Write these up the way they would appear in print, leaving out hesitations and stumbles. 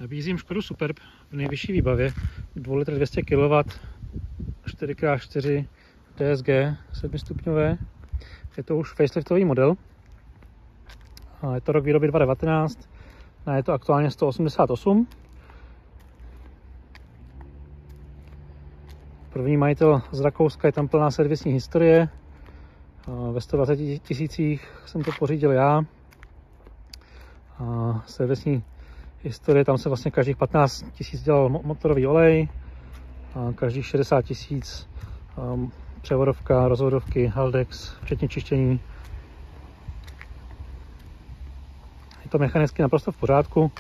Nabízím Škodu Superb v nejvyšší výbavě, 2 litr 200 kW, 4x4 DSG 7stupňové. Je to už faceliftový model. Je to rok výroby 2019, je to aktuálně 188. První majitel z Rakouska, je tam plná servisní historie. Ve 120 000 jsem to pořídil já. Servisní historie, tam se vlastně každých 15 000 dělal motorový olej, každých 60 000 převodovka, rozvodovky, Haldex, včetně čištění. Je to mechanicky naprosto v pořádku.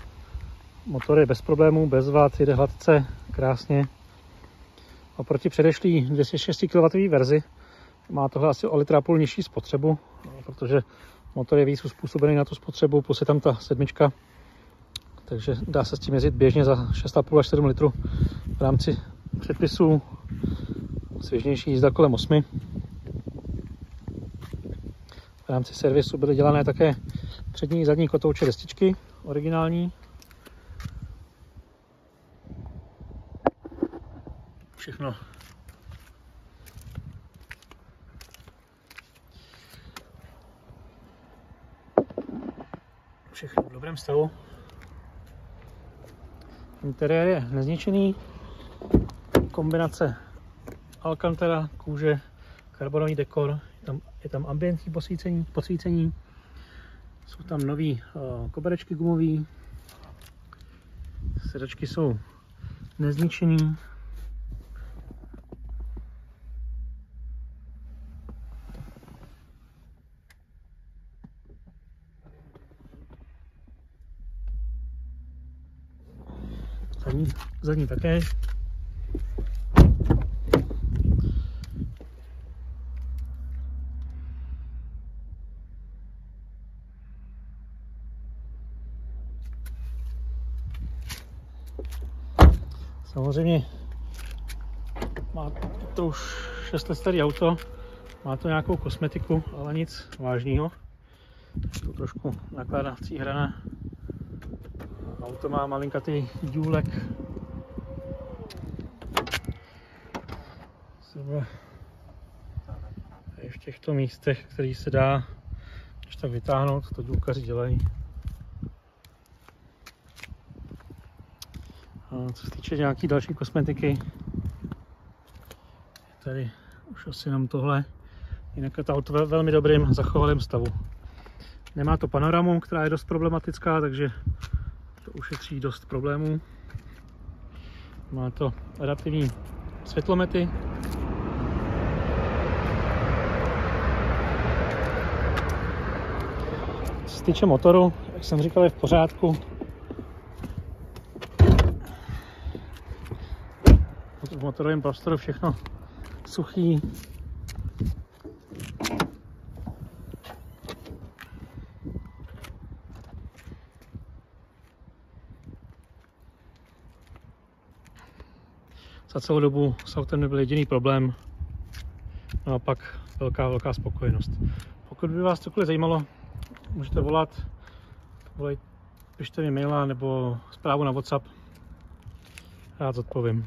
Motor je bez problémů, bez vad, jede hladce, krásně. Oproti předešlý 206 kW verzi má tohle asi o 1,5 litru nižší spotřebu, protože motor je víc uspůsobený na tu spotřebu, plus je tam ta 7, takže dá se s tím jezdit běžně za 6,5 až 7 litrů v rámci předpisů. Svěžnější jízda kolem 8. V rámci servisu byly dělané také přední i zadní kotouče destičky, originální. Všechno v dobrém stavu. Interiér je nezničený. Kombinace Alcantara, kůže, karbonový dekor, je tam ambientní posvícení. Jsou tam nový koberečky gumový. Sedačky jsou nezničený. Zadní také. Samozřejmě má to už 6 let starý auto, má to nějakou kosmetiku, ale nic vážného. Tu trošku nakládací hrana. Auto má malinkatý důlek. Je v těchto místech, který se dá když tak vytáhnout, to důlkaři dělají. A co se týče nějaký další kosmetiky, tady už asi jenom tohle. Jinak je to auto ve velmi dobrým zachovalém stavu. Nemá to panoramu, která je dost problematická, takže to ušetří dost problémů. Má to adaptivní světlomety. Co se týče motoru, jak jsem říkal, je v pořádku. V motorovém prostoru všechno suchý. Za celou dobu s autem nebyl jediný problém, no a pak velká spokojenost. Pokud by vás cokoliv zajímalo, můžete volat, pište mi maila nebo zprávu na WhatsApp, rád zodpovím.